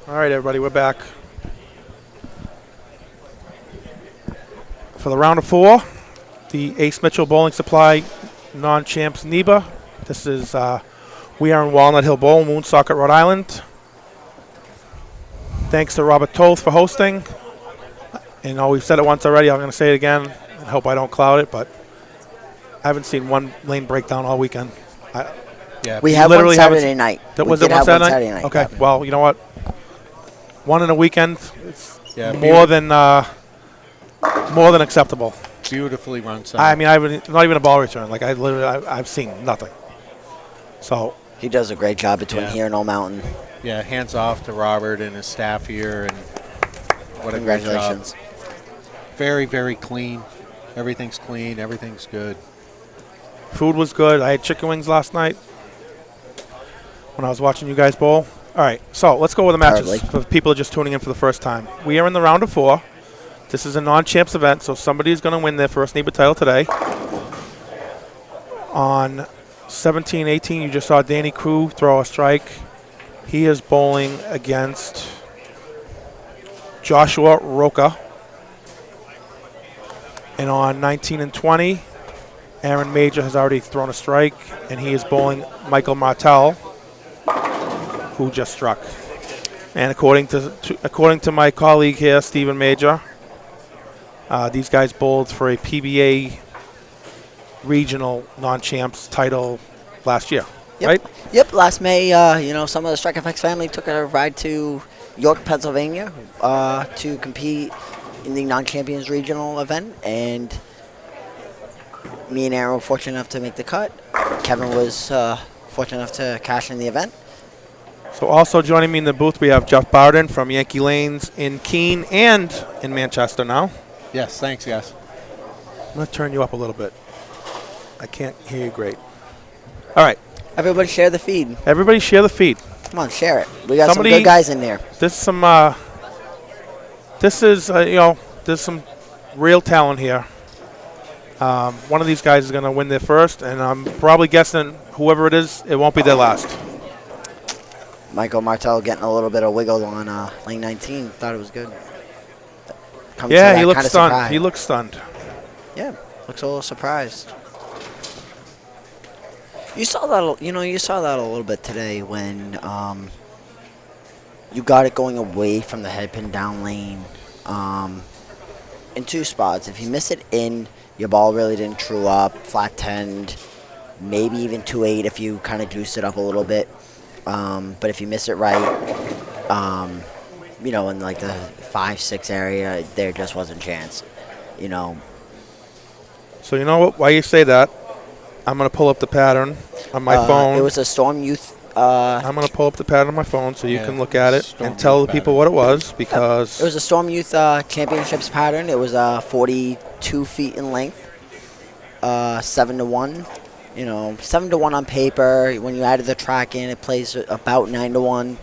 All right, everybody, we're back for the round of 4. The Ace Mitchell Bowling Supply non-champs NEBA. This is we are in Walnut Hill Bowl, Woonsocket, Rhode Island. Thanks to Robert Toth for hosting. And we've said it once already. I'm going to say it again. I hope I don't cloud it, but I haven't seen one lane breakdown all weekend. We have one Saturday night. Was it one Saturday night? Okay. Yeah. Well, you know what? One in a weekend. It's more than acceptable. Beautifully run. I mean, not even a ball return. Like I've seen nothing. So he does a great job between here and Old Mountain. Yeah, hands off to Robert and his staff here, and what a great job. Very, very clean. Everything's clean. Everything's good. Food was good. I had chicken wings last night when I was watching you guys bowl. All right, so let's go with the matches for people just tuning in for the first time. We are in the round of 4. This is a non-champs event, so somebody is going to win their first NEBA title today. On 17-18, you just saw Danny Crew throw a strike. He is bowling against Joshua Roca. And on 19 and 20, Aaron Major has already thrown a strike, and he is bowling Michael Martell, who just struck. And according to my colleague here, Stephen Major, these guys bowled for a PBA regional non-champs title last year, right? Yep, last May, some of the Strike FX family took a ride to York, Pennsylvania to compete in the non-champions regional event, and me and Aaron were fortunate enough to make the cut. Kevin was fortunate enough to cash in the event. So also joining me in the booth, we have Jeff Bowden from Yankee Lanes in Keene and in Manchester now. Yes, thanks, guys. I'm going to turn you up a little bit. I can't hear you great. All right. Everybody share the feed. Everybody share the feed. Come on, share it. We got some good guys in there. There's some, there's some real talent here. One of these guys is going to win their first, and I'm probably guessing whoever it is, it won't be their last. Michael Martell getting a little bit of wiggle on lane 19. Thought it was good. Yeah, he looks stunned. Surprise. He looks stunned. Yeah, looks a little surprised. You saw that. You saw that a little bit today when you got it going away from the headpin down lane in 2 spots. If you miss it in, your ball really didn't true up, flat 10'd, maybe even 2-8 if you kind of juiced it up a little bit. But if you miss it right, in like the 5-6 area, there just wasn't a chance, So you know what? Why you say that? I'm going to pull up the pattern on my phone. It was a Storm Youth. I'm going to pull up the pattern on my phone so you can look at it and tell the people what it was, because it was a Storm Youth Championships pattern. It was 42 feet in length, 7-1. 7-1 on paper. When you added the track in, it plays about 9-1.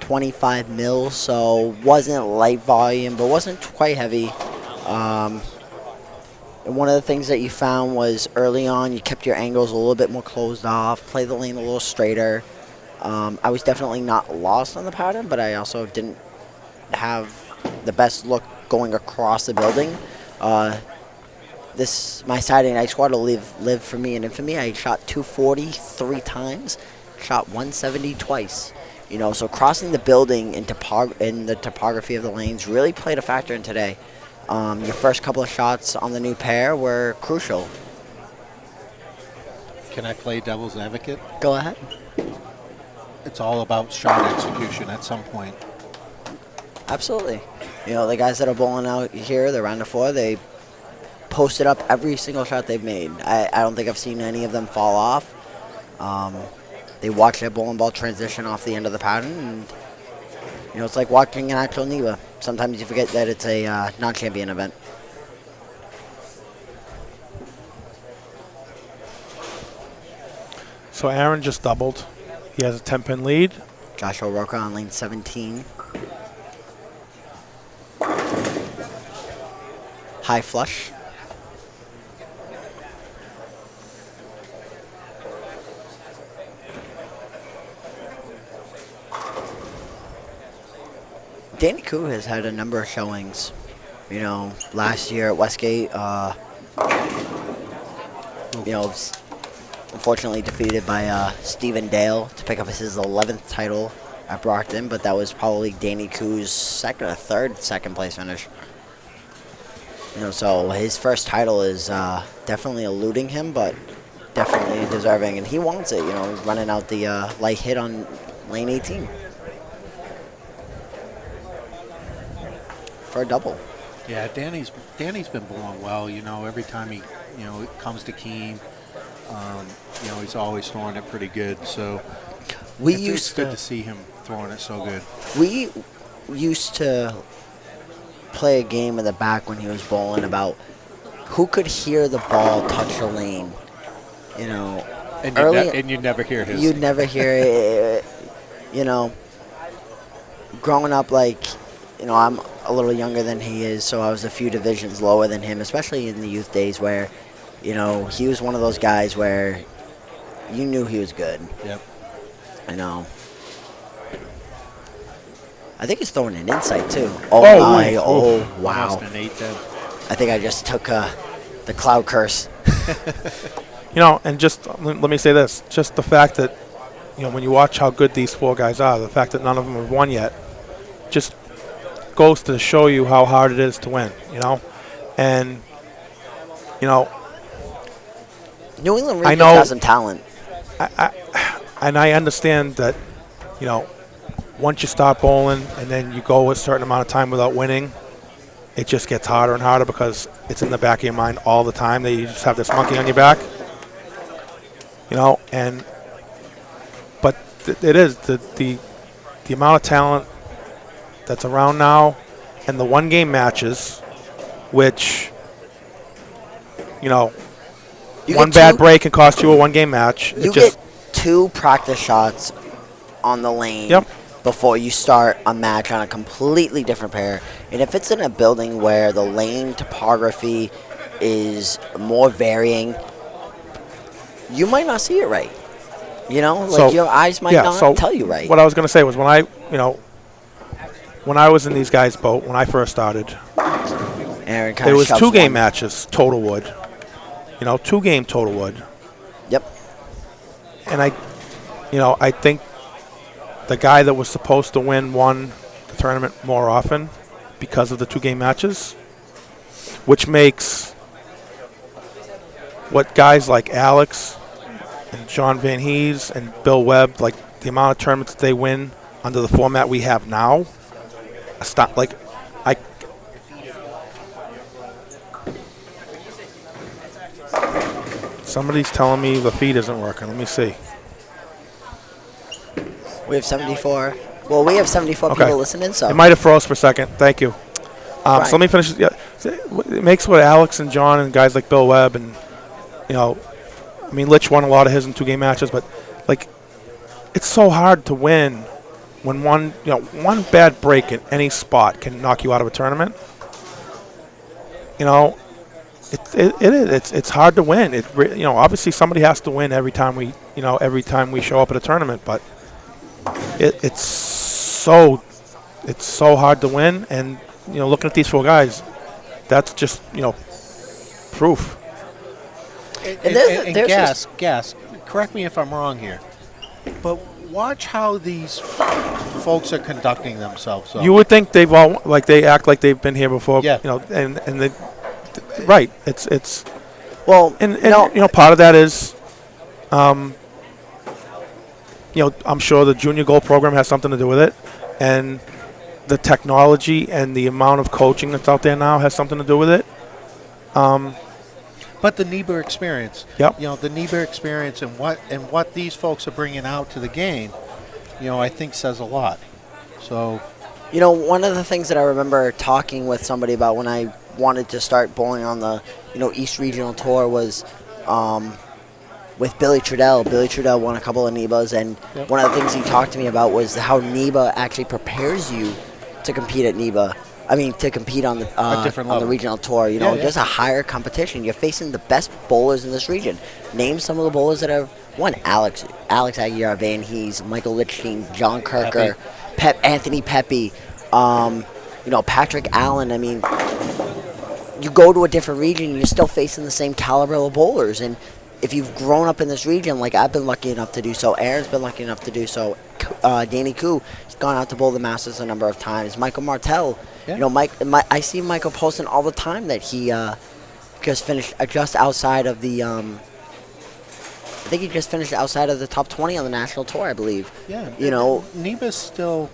25 mils, so wasn't light volume, but wasn't quite heavy. And one of the things that you found was early on, you kept your angles a little bit more closed off, play the lane a little straighter. I was definitely not lost on the pattern, but I also didn't have the best look going across the building. My Saturday night squad will live for me and infamy. I shot 240 3 times, shot 170 twice. So crossing the building in the topography of the lanes really played a factor in today. Your first couple of shots on the new pair were crucial. Can I play devil's advocate? Go ahead. It's all about shot execution at some point. Absolutely. The guys that are bowling out here, the round of 4, they posted up every single shot they've made. I don't think I've seen any of them fall off. They watch that bowling ball transition off the end of the pattern, and it's like watching an actual NEBA. Sometimes you forget that it's a non-champion event. So Aaron just doubled. He has a 10-pin lead. Joshua Roca on lane 17. High flush. Danny Koo has had a number of showings. Last year at Westgate, unfortunately defeated by Stephen Dale to pick up his 11th title at Brockton, but that was probably Danny Koo's second or third second place finish. So his first title is definitely eluding him, but definitely deserving, and he wants it. Running out the light hit on lane 18 for a double. Yeah, Danny's been bowling well. Every time he comes to Keene, he's always throwing it pretty good. So it's good to see him throwing it so good. We used to play a game in the back when he was bowling about who could hear the ball touch the lane. And you'd never hear his. You'd never hear it. Growing up, I'm a little younger than he is, so I was a few divisions lower than him, especially in the youth days where, he was one of those guys where you knew he was good. Yep. I think he's throwing an insight, too. Oh, my. Oh, wow. Almost an 8-10. I think I just took the cloud curse. And just let me say this. Just the fact that, when you watch how good these four guys are, the fact that none of them have won yet, just goes to show you how hard it is to win, And, New England Rangers has some talent. And I understand that, once you start bowling and then you go a certain amount of time without winning, it just gets harder and harder because it's in the back of your mind all the time that you just have this monkey on your back. But it is the amount of talent that's around now, and the one-game matches, which, one bad break can cost you a one-game match. You get 2 practice shots on the lane before you start a match on a completely different pair. And if it's in a building where the lane topography is more varying, you might not see it right. Your eyes might not tell you right. What I was going to say was when I was in these guys' boat, when I first started, there was 2-game matches, total wood. 2-game total wood. Yep. And I think the guy that was supposed to win won the tournament more often because of the 2-game matches, which makes what guys like Alex and John Van Hees and Bill Webb, the amount of tournaments that they win under the format we have now, somebody's telling me the feed isn't working. Let me see. We have 74. Well, we have 74 people listening, so. It might have froze for a second. Thank you. So let me finish. Yeah, it makes what Alex and John and guys like Bill Webb and, Litch won a lot of his in 2-game matches, but, it's so hard to win when one bad break in any spot can knock you out of a tournament. It's hard to win. Obviously somebody has to win every time we show up at a tournament, but it's so hard to win. And looking at these 4 guys, that's just proof. And Gas, correct me if I'm wrong here, but watch how these folks are conducting themselves. You would think they've all they act like they've been here before. Yeah. And they. Right. It's well, and part of that is, I'm sure the junior gold program has something to do with it, and the technology and the amount of coaching that's out there now has something to do with it. But the NEBA experience, yep. The NEBA experience and what these folks are bringing out to the game, I think says a lot. So, one of the things that I remember talking with somebody about when I wanted to start bowling on the, East Regional Tour was with Billy Trudell. Billy Trudell won a couple of NEBAs, and one of the things he talked to me about was how NEBA actually prepares you to compete at NEBA. To compete on the regional tour. There's a higher competition. You're facing the best bowlers in this region. Name some of the bowlers that have won. Alex Aguiar, Van Hees, Michael Lichstein, John Kirker, Anthony Pepe, You know, Patrick Allen, I mean, you go to a different region and you're still facing the same caliber of bowlers. And if you've grown up in this region, like I've been lucky enough to do so, Aaron's been lucky enough to do so, Danny Koo has gone out to bowl the Masters a number of times. Michael Martell, you know, I see Michael posting all the time that he just finished just outside of the, I think he just finished outside of the top 20 on the national tour, I believe. Yeah. You know, NEBA's still...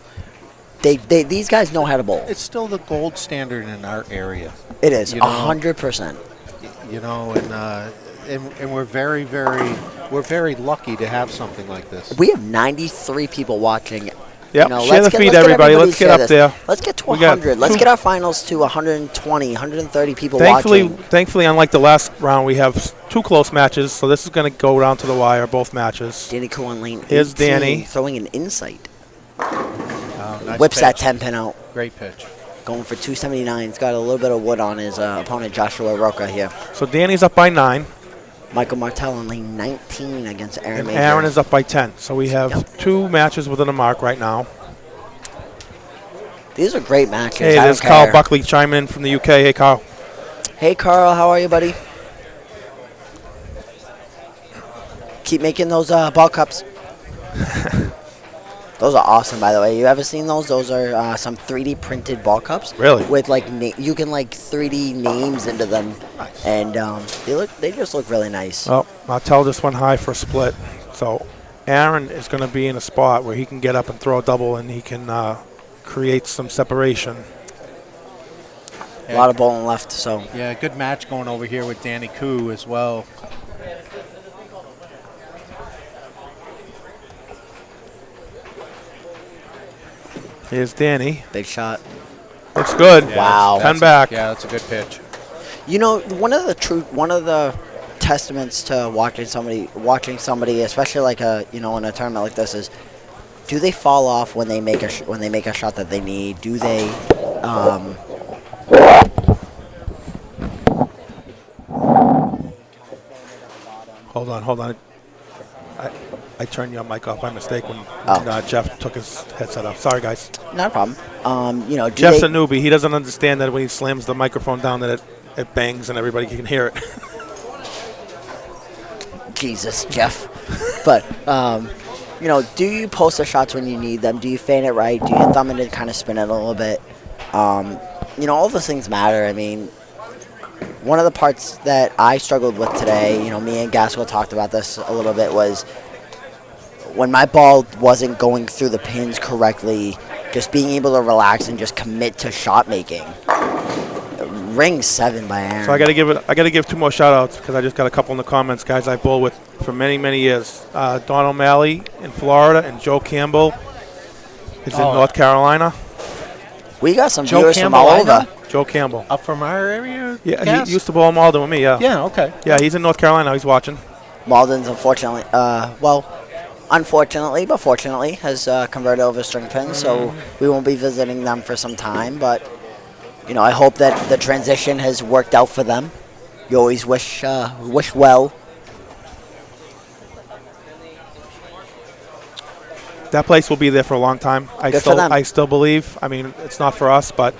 These guys know how to bowl. It's still the gold standard in our area. It is, 100%. You know, and we're very lucky to have something like this. We have 93 people watching. Yep. You know, share the feed, everybody. Let's get up there. Let's get to 100. Let's get our finals to 120, 130 people watching. Thankfully, unlike the last round, we have 2 close matches, so this is going to go down to the wire, both matches. Danny Koo on lane 18, Here's Danny. throwing an insight. Nice Whips pitch. that 10 pin out. Great pitch. Going for 279. He's got a little bit of wood on his opponent, Joshua Roca, here. So Danny's up by 9. Michael Martell on lane 19 against Aaron And Major. Aaron is up by 10. So we have 2 matches within a mark right now. These are great matches. Hey, there's Carl Buckley chiming in from the UK. Hey, Carl. Hey, Carl. How are you, buddy? Keep making those ball cups. Those are awesome, by the way. You ever seen those? Those are some 3D printed ball cups. Really? With like you can like 3D names into them, Nice. and they just look really nice. Well, Martell just went high for a split. So Aaron is going to be in a spot where he can get up and throw a double, and he can create some separation. A lot of bowling left, so. Yeah, good match going over here with Danny Koo as well. Here's Danny. Big shot. Looks good. Yeah, Wow. 10 back. Yeah, that's a good pitch. You know, one of the testaments to watching somebody, especially like in a tournament like this, is do they fall off when they make a shot that they need? Do they? Hold on. I turned your mic off by mistake when Oh. Jeff took his headset off. Sorry, guys. Not a problem. Do Jeff's they, a newbie. He doesn't understand that when he slams the microphone down that it bangs and everybody can hear it. Jesus, Jeff. But do you post the shots when you need them? Do you feint it right? Do you thumb it and kind of spin it a little bit? All those things matter. I mean, one of the parts that I struggled with today, me and Gaskell talked about this a little bit, was when my ball wasn't going through the pins correctly, just being able to relax and just commit to shot making. Ring 7 by Aaron. So I got to give 2 more shout outs because I just got a couple in the comments. Guys I bowled with for many, many years. Don O'Malley in Florida and Joe Campbell is in North Carolina. We got some Joe viewers Campbell, from all I over. know. Joe Campbell. Up from our area? Yeah, Cass? he used to bowl in Malden with me, yeah. Yeah, okay. Yeah, he's in North Carolina. He's watching. Malden's unfortunately, unfortunately, but fortunately, has converted over string pins, so we won't be visiting them for some time. But I hope that the transition has worked out for them. You always wish well. That place will be there for a long time. Good for them. I still believe. I mean, it's not for us, but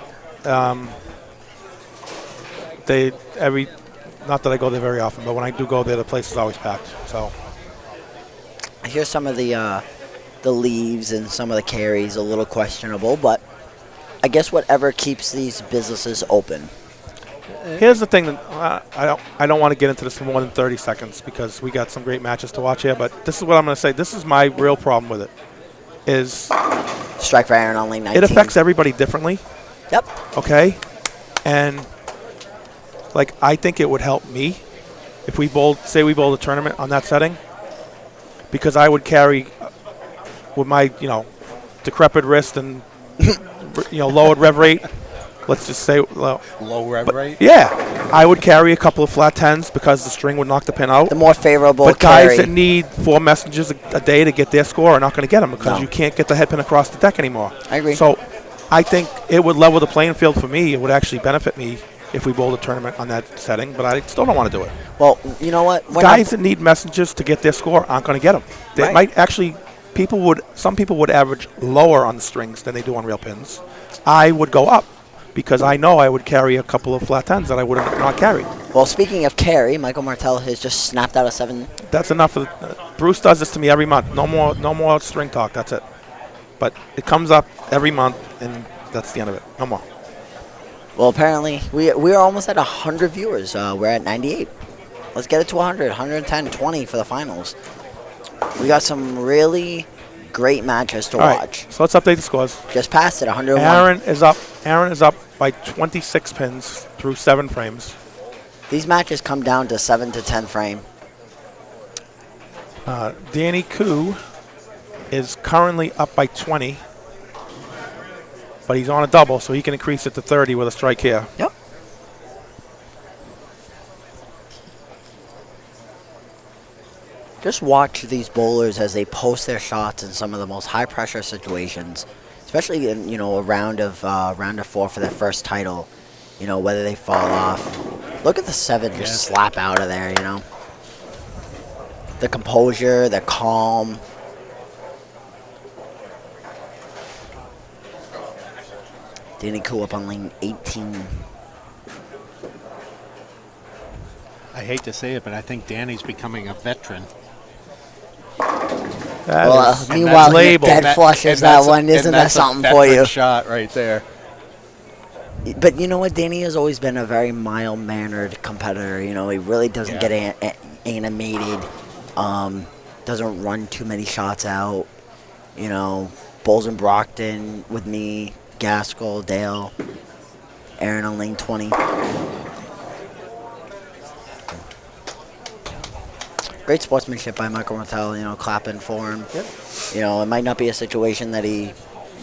not that I go there very often, but when I do go there, the place is always packed. So I hear some of the leaves and some of the carries a little questionable, but I guess whatever keeps these businesses open. here's the thing that I don't want to get into this for more than 30 seconds because we got some great matches to watch here, but this is what I'm going to say. This is my real problem with it. Is strike for Aaron on lane 19. It affects everybody differently. Yep. Okay? And I think it would help me if we bowled a tournament on that setting, because I would carry with my, decrepit wrist and lowered rev rate. Let's just say Low rev rate? Yeah, I would carry a couple of flat 10s because the string would knock the pin out. The more favorable But carry. guys that need 4 messages a day to get their score are not going to get them because you can't get the head pin across the deck anymore. I agree. So I think it would level the playing field for me. It would actually benefit me if we bowled a tournament on that setting, but I still don't want to do it. Well, you know what? Guys that need messages to get their score aren't going to get them. They might actually some people would average lower on the strings than they do on real pins. I would go up because I know I would carry a couple of flat 10s that I would have not carried. Well, speaking of carry, Michael Martell has just snapped out a 7. That's enough. Bruce does this to me every month. No more string talk. That's it. But it comes up every month, and that's the end of it. No more. Well, apparently, we are almost at 100 viewers. We're at 98. Let's get it to 100, 110, 20 for the finals. We got some really great matches to watch. Right, so let's update the scores. Just passed it, 101. Aaron is up by 26 pins through 7 frames. These matches come down to 7 to 10 frame. Danny Koo is currently up by 20, but he's on a double, so he can increase it to 30 with a strike here. Yep. Just watch these bowlers as they post their shots in some of the most high-pressure situations, especially in a round of 4 for their first title. Whether they fall off. Look at the 7 just slap out of there. The composure, the calm. Danny Koo up on lane 18. I hate to say it, but I think Danny's becoming a veteran. Meanwhile, he dead flushes that one. Isn't that something for you? Shot right there. But you know what? Danny has always been a very mild-mannered competitor. He really doesn't get animated. Doesn't run too many shots out. Bowls in Brockton with me, Gaskell, Dale, Aaron on lane 20. Great sportsmanship by Michael Martell, clapping for him. Yep. It might not be a situation that he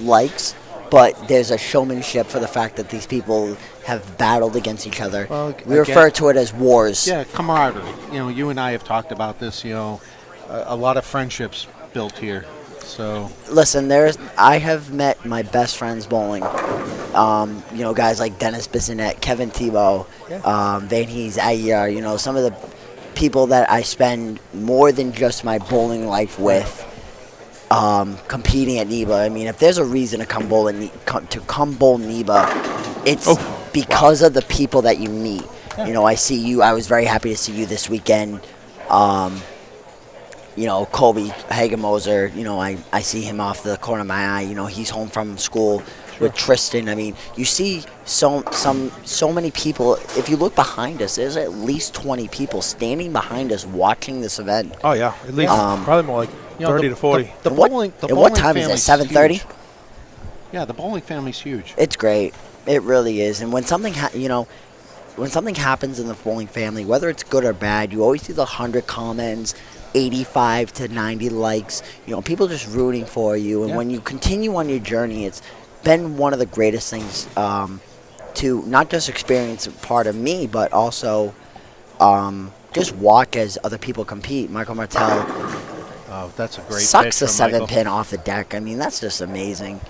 likes, but there's a showmanship for the fact that these people have battled against each other. Well, we refer to it as wars. Yeah, camaraderie. You and I have talked about this, a lot of friendships built here. So listen, I have met my best friends bowling. Guys like Dennis Bissonette, Kevin Tebow, Van Hees, Ayer, some of the people that I spend more than just my bowling life with, competing at NEBA. I mean, if there's a reason to come bowl NEBA, it's because of the people that you meet. I see you. I was very happy to see you this weekend. Colby Hagemoser, I see him off the corner of my eye. He's home from school with Tristan. I mean, you see so many people. If you look behind us, there's at least 20 people standing behind us watching this event. Oh, yeah. At least probably more like 30 to 40. The bowling what time is it, 7:30? Yeah, the bowling family's huge. It's great. It really is. And when something when something happens in the bowling family, whether it's good or bad, you always see the 100 comments, 85 to 90 likes. People just rooting for you. And when you continue on your journey, it's been one of the greatest things to not just experience part of me, but also just watch as other people compete. Michael Martell that's a great sucks the 7 Michael. pin off the deck. I mean, that's just amazing.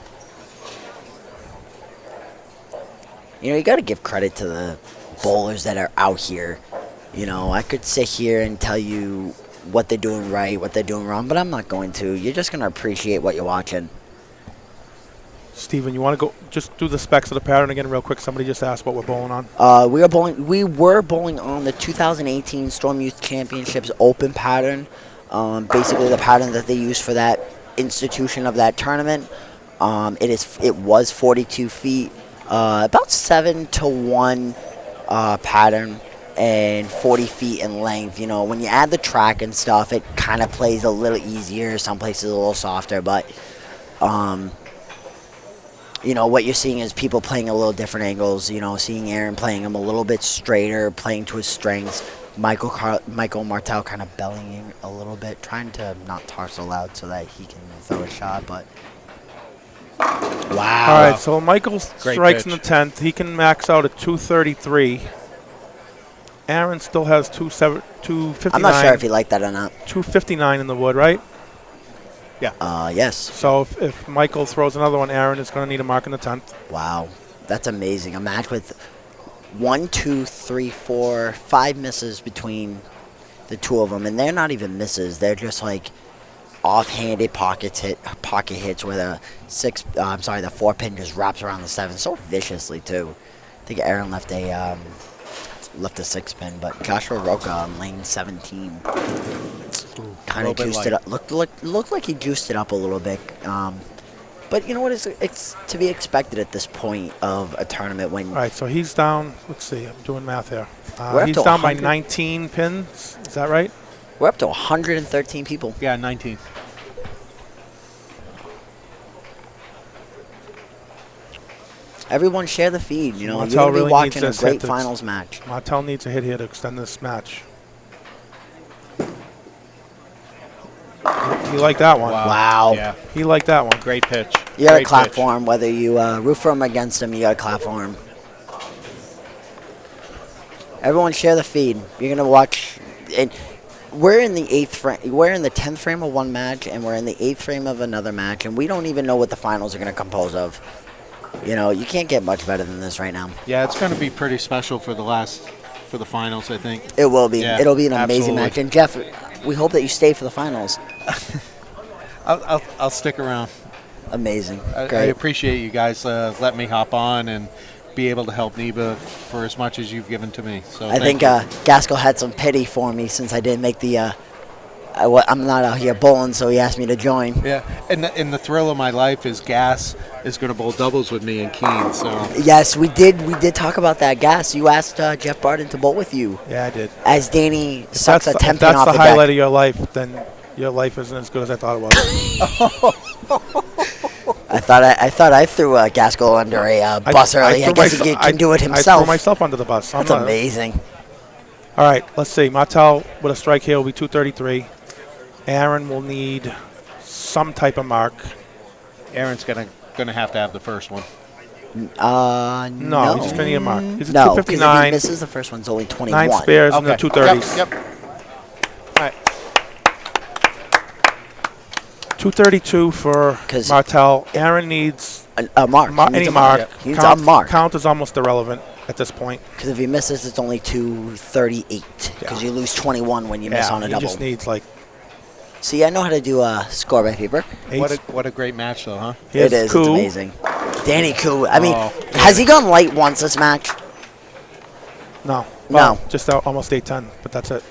You got to give credit to the bowlers that are out here. I could sit here and tell you what they're doing right, what they're doing wrong, but I'm not going to. You're just going to appreciate what you're watching. Steven, you want to go just do the specs of the pattern again real quick? Somebody just asked what we're bowling on. We were bowling on the 2018 Storm Youth Championships Open pattern. Basically the pattern that they use for that institution of that tournament. It was 42 feet, about 7 to 1 pattern, and 40 feet in length. When you add the track and stuff, it kind of plays a little easier. Some places a little softer, but what you're seeing is people playing a little different angles. Seeing Aaron playing him a little bit straighter, playing to his strengths. Michael Martell kind of bellying a little bit, trying to not talk so loud so that he can throw a shot. But wow! All right, so Michael Great strikes pitch. in the 10th. He can max out at 233. Aaron still has 259. I'm not sure if he liked that or not. 259 in the wood, right? Yes. So if Michael throws another one, Aaron is going to need a mark in the 10th. Wow, that's amazing. A match with 1, 2, 3, 4, 5 misses between the two of them, and they're not even misses. They're just like offhanded pocket hits where the the 4-pin just wraps around the 7 so viciously too. I think Aaron left a 6-pin, but Joshua Roca on lane 17 kind of juiced it up. Looked like he juiced it up a little bit. But you know what? It's to be expected at this point of a tournament when. All right, so he's down. Let's see. I'm doing math here. He's to down by 19 pins. Is that right? We're up to 113 people. Yeah, 19. Everyone share the feed. You know, Martel you're going to really be watching a needs this great hit to finals match. Martel needs a hit here to extend this match. He liked that one. Wow. Yeah. He liked that one. Great pitch. You got to Great clap pitch. for him. Whether you root for him or against him, you got to clap for him. Everyone share the feed. You're going to watch. And we're in the 8th frame. We're in the 10th frame of one match, and we're in the 8th frame of another match, and we don't even know what the finals are going to compose of. You know, you can't get much better than this right now. Yeah, it's going to be pretty special for the finals, I think. It will be. Yeah, It'll be an amazing absolutely. match. And Jeff, we hope that you stay for the finals. I'll stick around. Amazing. I Great. appreciate you guys letting me hop on and be able to help NEBA for as much as you've given to me. So I think Gaskell had some pity for me since I didn't make the. I'm not out here bowling, so he asked me to join. yeah, and the thrill of my life is Gas is going to bowl doubles with me and Keen. So Yes, we did talk about that. Gas, you asked Jeff Barton to bowl with you. Yeah, I did. As Danny sucks a 10 If pin that's off the the highlight deck. of your life, then your life isn't as good as I thought it was. I thought I threw Gaskell under a bus early. I threw guess he myself- can do it I himself. threw myself under the bus. That's amazing. All right, let's see. Martel with a strike here will be 233. Aaron will need some type of mark. Aaron's going to have the first one. No, he's just going to need a mark. He's at No, because if he 259. misses the first one's only 21. 9 spares in the 230s. Yep. All right. 232 for 'Cause- Martel. Aaron needs A mark. He needs any a mark. He needs a mark. Count is almost irrelevant at this point. Because if he misses, it's only 238. Because Yeah. you lose 21 when you miss on a he double. just needs like See, I know how to do a score by paper. 8. What a great match, though, huh? Here's It is. Koo. It's amazing. Danny Koo. I mean, Oh, has he gone light once this match? No. No. Well, just almost 810, but that's it.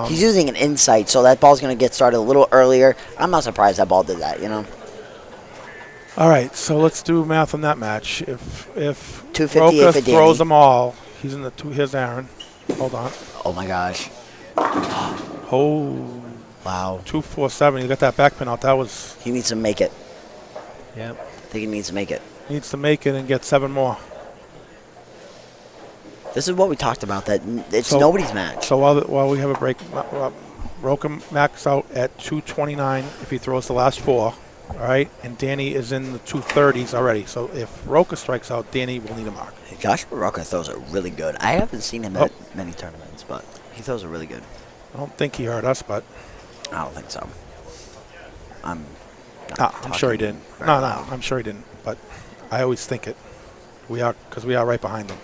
He's using an insight, so that ball's going to get started a little earlier. I'm not surprised that ball did that, you know. All right, so let's do math on that match. If 258 Roca for Danny. throws them all, he's in the two. Here's Aaron. Hold on. Oh, my gosh. Oh, Wow. 247. You got that back pin out. That was He needs to make it. Yep. I think he needs to make it. needs to make it and get 7 more. This is what we talked about, that it's So- nobody's match. So while we have a break, Roca max out at 229 if he throws the last 4. All right, and Danny is in the 230s already. So if Roca strikes out, Danny will need a mark. Joshua Roca throws it really good. I haven't seen him Oh. at many tournaments, but he throws it really good. I don't think he hurt us, but I don't think so. I'm sure he talking didn't. very No, loud. I'm sure he didn't. But I always think it. We are because we are right behind him.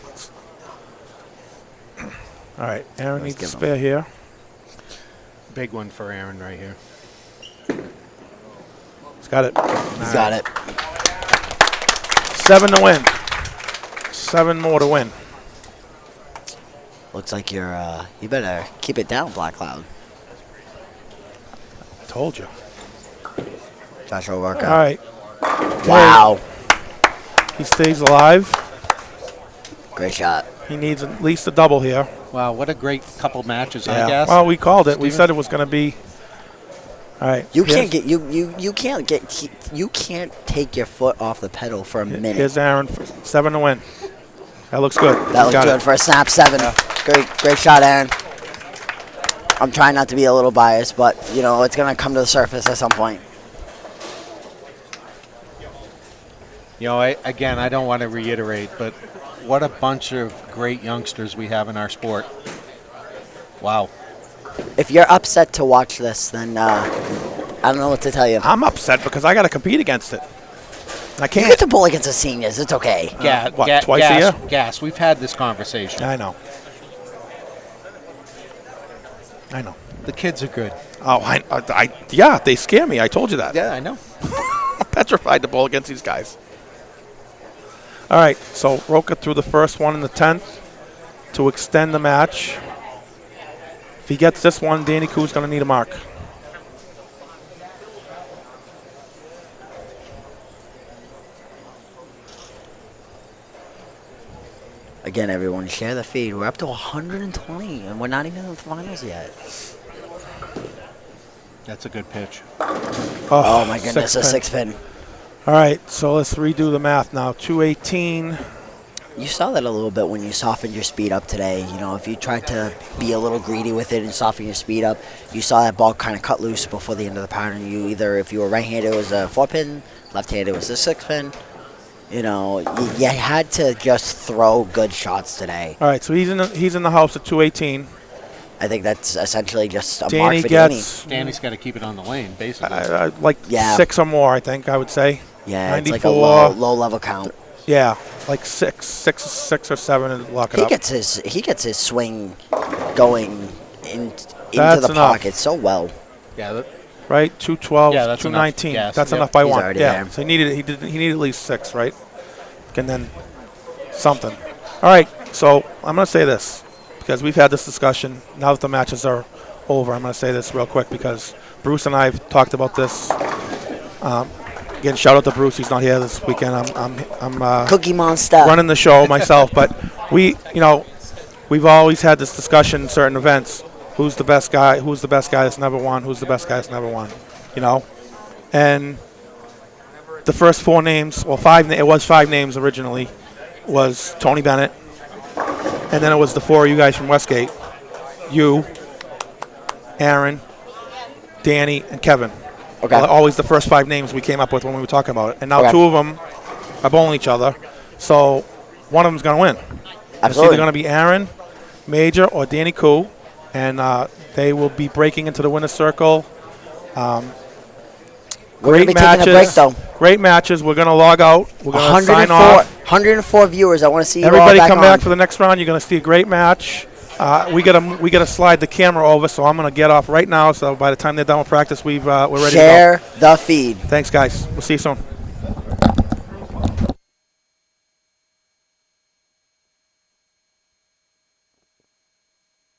All right, Aaron Let's needs a give him. spare here. Big one for Aaron right here. He's got it. He's got it. 7 to win. 7 more to win. Looks like you're, you better keep it down, Black Cloud. Told you. Joshua Roca. All right. Wow. He stays alive. Great shot. He needs at least a double here. Wow, what a great couple matches, I guess. Well, we called it. We Steven? said it was going to be. All right. You here's- can't get you can't take your foot off the pedal for a minute. Here's Aaron. 7 to win. That looks good. That looks Got good it. for a snap 7. Great shot, Aaron. I'm trying not to be a little biased, but you know it's gonna come to the surface at some point. You know, I don't want to reiterate, but what a bunch of great youngsters we have in our sport. Wow. If you're upset to watch this, then I don't know what to tell you. I'm upset because I got to compete against it. I You can't. get to bowl against the seniors. It's okay. Twice a year? Gas. We've had this conversation. I know. The kids are good. Oh, yeah, they scare me. I told you that. Yeah, I know. I'm petrified to bowl against these guys. All right, so Roca threw the first one in the 10th to extend the match. If he gets this one, Danny Koo's going to need a mark. Again, everyone, share the feed. We're up to 120, and we're not even in the finals yet. That's a good pitch. Oh my goodness, a 6-pin. All right, so let's redo the math now. 218. You saw that a little bit when you softened your speed up today. You know, if you tried to be a little greedy with it and soften your speed up, you saw that ball kind of cut loose before the end of the pattern. You either, if you were right-handed, it was a 4-pin, left-handed, it was a 6-pin. You know, you had to just throw good shots today. All right, so he's in the house at 218. I think that's essentially just a Danny mark for Danny. Danny's got to keep it on the lane, basically. Like 6 or more, I think, I would say. Yeah, 94. it's like a low-level count. Yeah, like 6 or 7 and lock it up. He gets his swing going into That's the enough. pocket so well. Yeah, right? 212, Yeah, that's 219. enough. Yes, That's yep. enough by He's one. already Yeah. there. So he needed at least 6, right? And then something. All right. So I'm going to say this because we've had this discussion. Now that the matches are over, I'm going to say this real quick because Bruce and I have talked about this. Again, shout out to Bruce. He's not here this weekend. I'm Cookie Monster. running the show myself, but we've always had this discussion in certain events. Who's the best guy? Who's the best guy that's never won? Who's the best guy that's never won? You know, and the first 4 names, well, 5. It was 5 names originally. Was Tony Bennett, and then it was the 4 of you guys from Westgate, you, Aaron, Danny, and Kevin. Okay. Always the first 5 names we came up with when we were talking about it, and now Okay. 2 of them are bowling each other. So one of them's going to win. It's Absolutely. either going to be Aaron Major or Danny Koo, and they will be breaking into the winner's circle. We're going to be taking a break, though. Great matches. We're going to log out. We're going to sign 104, off. 104 viewers. I want to see you Everybody all back come on. back for the next round. You're going to see a great match. We gotta slide the camera over, so I'm going to get off right now. So by the time they're done with practice, we're ready to go. Share the feed. Thanks, guys. We'll see you soon.